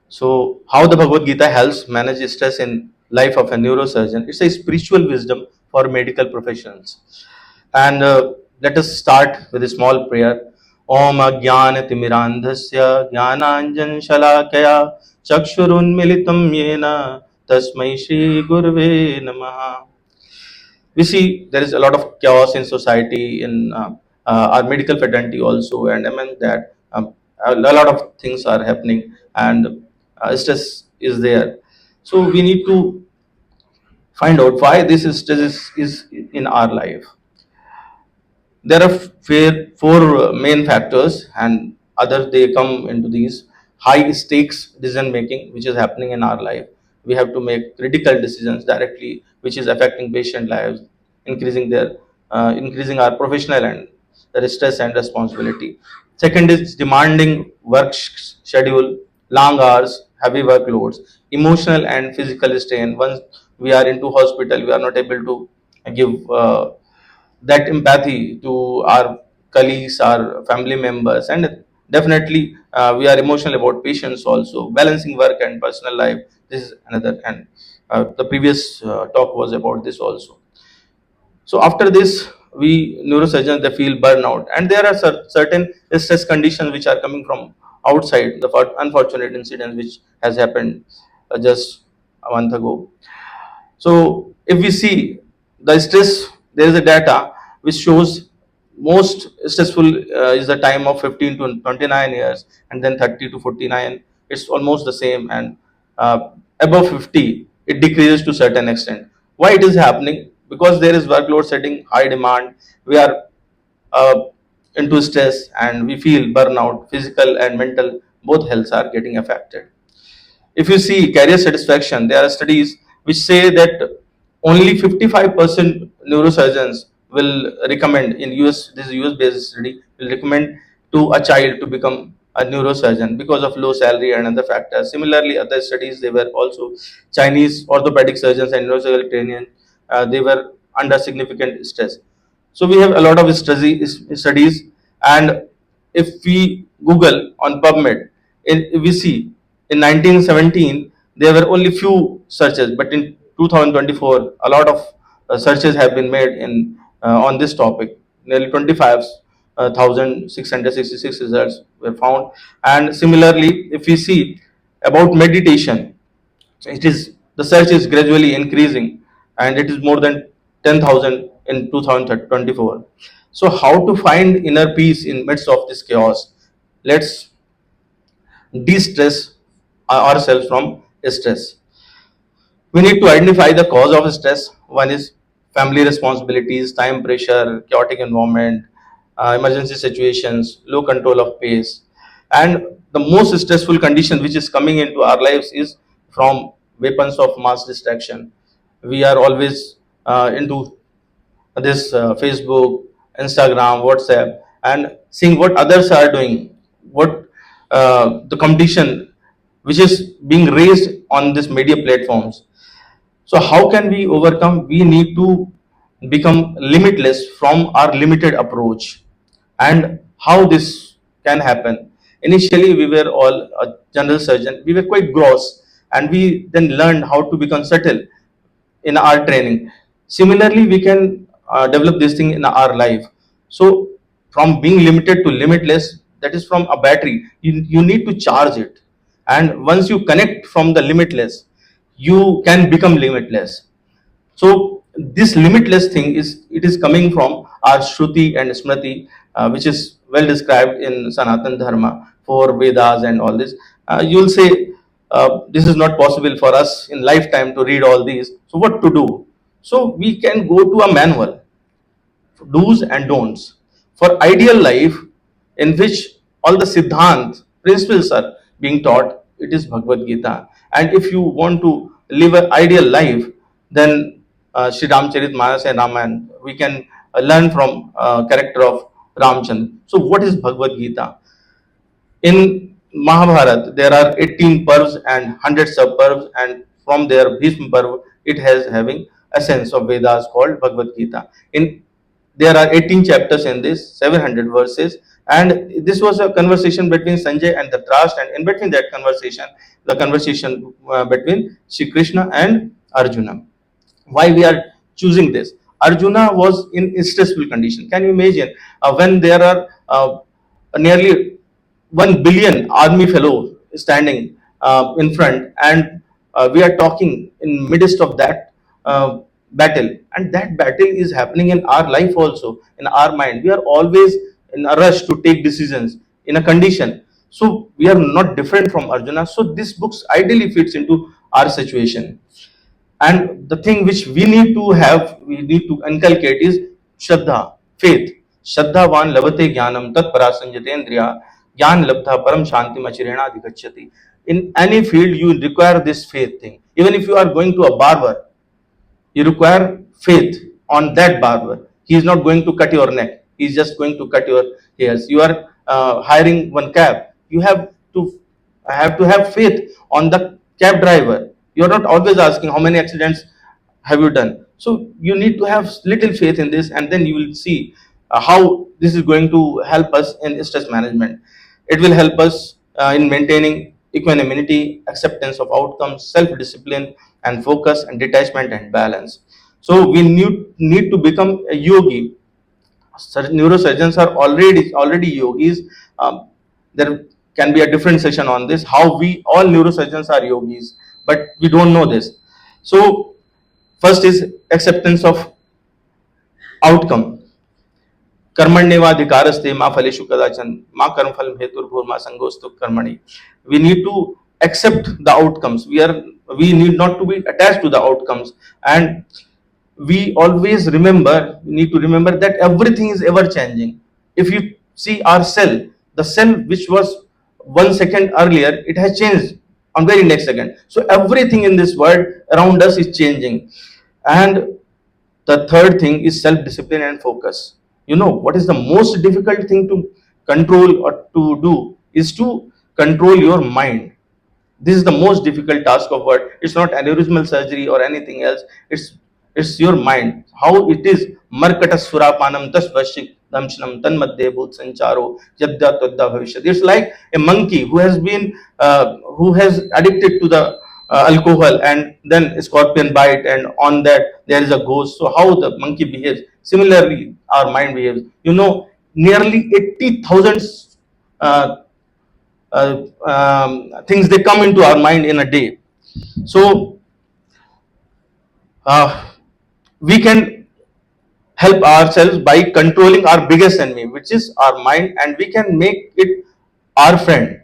So how the Bhagavad Gita helps manage stress in life of a neurosurgeon? It's a spiritual wisdom for medical professionals. And let us start with a small prayer. Om Ajnana Timirandhasya Jnananjan Shalakaya Chakshurunmilitam Yena Tasmai Shri Gurve Namaha. We see there is a lot of chaos in society, in our medical fraternity also, and among that a lot of things are happening, and stress is there. So we need to find out why this stress is in our life. There are four main factors, and others they come into these high stakes decision making which is happening in our life. We have to make critical decisions directly which is affecting patient lives, increasing our professional and the stress and responsibility. Second is demanding work schedule, long hours, heavy workloads, emotional and physical strain. Once we are into hospital, we are not able to give that empathy to our colleagues, our family members, and definitely we are emotional about patients also. Balancing work and personal life. This is another, and the previous talk was about this also. So after this, we neurosurgeons they feel burnout, and there are certain stress conditions which are coming from outside. The unfortunate incident which has happened just a month ago. So if we see the stress, there is a data which shows most stressful is the time of 15 to 29 years, and then 30 to 49. It's almost the same, and above 50, it decreases to certain extent. Why it is happening? Because there is workload setting, high demand. We are uh, into stress, and we feel burnout. Physical and mental both healths are getting affected. If you see career satisfaction, there are studies which say that only 55% neurosurgeons will recommend in US, this is US based study, will recommend to a child to become a neurosurgeon because of low salary and other factors. Similarly, other studies, they were also Chinese orthopedic surgeons and neurosurgical training, they were under significant stress. So we have a lot of studies, and if we Google on PubMed, we see in 1917 there were only few searches, but in 2024 a lot of searches have been made in on this topic. Nearly 25,666 results were found, and similarly, if we see about meditation, it is the search is gradually increasing, and it is more than 10,000 in 2024. So how to find inner peace in midst of this chaos? Let's de-stress ourselves from stress. We need to identify the cause of stress. One is family responsibilities, time pressure, chaotic environment, emergency situations, low control of pace. And the most stressful condition which is coming into our lives is from weapons of mass distraction. We are always into this Facebook, Instagram, WhatsApp, and seeing what others are doing, what the competition which is being raised on these media platforms. So how can we overcome? We need to become limitless from our limited approach. And how this can happen? Initially, we were all a general surgeon. We were quite gross, and we then learned how to become subtle in our training. Similarly, we can develop this thing in our life. So from being limited to limitless, that is from a battery. You need to charge it, and once you connect from the limitless, you can become limitless. So this limitless thing is it is coming from our Shruti and Smriti, which is well described in Sanatan Dharma for Vedas and all this. You will say this is not possible for us in lifetime to read all these. So what to do? So we can go to a manual, do's and don'ts for ideal life, in which all the siddhant principles are being taught. It is Bhagavad Gita, and if you want to live an ideal life, then Sri Ramcharit Manas and Ramayana we can learn from character of Ramchandra. So what is Bhagavad Gita? In Mahabharata, there are 18 parvs and 100 sub-parvs, and from their Bhishma Parv, it has having essence of Vedas called Bhagavad Gita. In there are 18 chapters in this, 700 verses, And this was a conversation between Sanjay and the trust, and in between that conversation, the conversation between Shri Krishna and Arjuna. Why we are choosing this? Arjuna was in a stressful condition. Can you imagine when there are nearly 1 billion army fellow standing in front, and we are talking in midst of that battle, and that battle is happening in our life also, in our mind. We are always in a rush to take decisions in a condition. So we are not different from Arjuna. So this books ideally fits into our situation. And the thing which we need to have, we need to inculcate is Shraddha, faith. Shraddhavan labate jnanam tat parasanjatendriya jnana labdha param shanti machirena adhikachyati. In any field, you require this faith thing. Even if you are going to a barber, you require faith on that barber. He is not going to cut your neck. He is just going to cut your hairs. You are hiring one cab. You have to have faith on the cab driver. You are not always asking how many accidents have you done. So you need to have little faith in this, and then you will see how this is going to help us in stress management. It will help us in maintaining equanimity, acceptance of outcomes, self-discipline, and focus and detachment and balance. So we need to become a yogi. Neurosurgeons are already yogis. There can be a different session on this. How we all neurosurgeons are yogis, but we don't know this. So first is acceptance of outcome. कर्मण्येवाधिकारस्ते मा फलेषु कदाचन मा कर्मफल हेतुर्भुर्मा संगोस्तु कर्मणि. We need to accept the outcomes. We need not to be attached to the outcomes, and we always need to remember that everything is ever changing. If you see our cell, the cell which was 1 second earlier, it has changed on very next second. So everything in this world around us is changing. And the third thing is self discipline and focus. You know what is the most difficult thing to control or to do is to control your mind. This is the most difficult task of what. It's not aneurysmal surgery or anything else. It's your mind. How it is markata surapanam tasvashik damshanam tanmadde bhut sancharo yadda tadda bhavishyat. It's like a monkey who has addicted to the alcohol, and then a scorpion bite, and on that there is a ghost. So how the monkey behaves, similarly our mind behaves. Nearly 80,000 uh, things they come into our mind in a day. So we can help ourselves by controlling our biggest enemy, which is our mind, and we can make it our friend.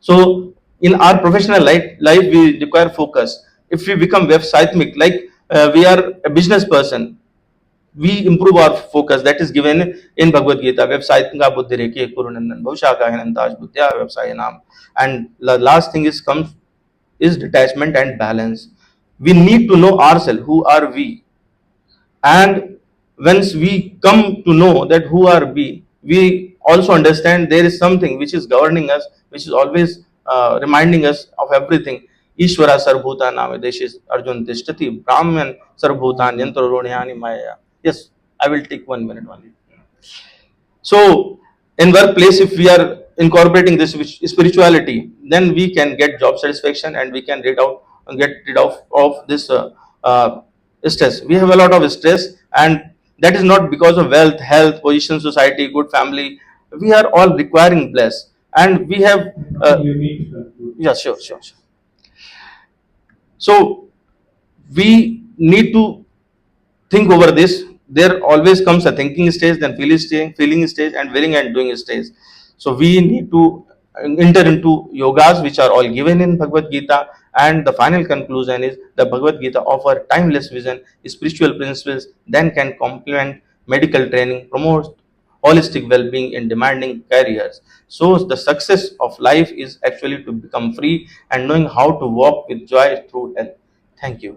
So in our professional life we require focus. If we become websitemic, like we are a business person, we improve our focus. That is given in Bhagavad Gita. Website ka buddhi rekhe kurunandan bhavshaka hinantaj buddhya websaya nam. And the last thing comes is detachment and balance. We need to know ourselves. Who are we? And once we come to know that who are we also understand there is something which is governing us, which is always reminding us of everything. Ishvara sarvbhuta namadeshis Arjun tishtati Brahman sarvbhutan yantra rohyani maya. Yes, I will take 1 minute only. So in workplace, if we are incorporating this spirituality, then we can get job satisfaction, and we can get rid of this stress. We have a lot of stress, and that is not because of wealth, health, position, society, good family. We are all requiring bliss, and we have. Yeah, sure. So we need to think over this. There always comes a thinking stage, then feeling stage, and willing and doing stage. So we need to enter into yogas, which are all given in Bhagavad Gita. And the final conclusion is the Bhagavad Gita offer timeless vision, spiritual principles, then can complement medical training, promote holistic well-being in demanding careers. So the success of life is actually to become free and knowing how to walk with joy through health. Thank you.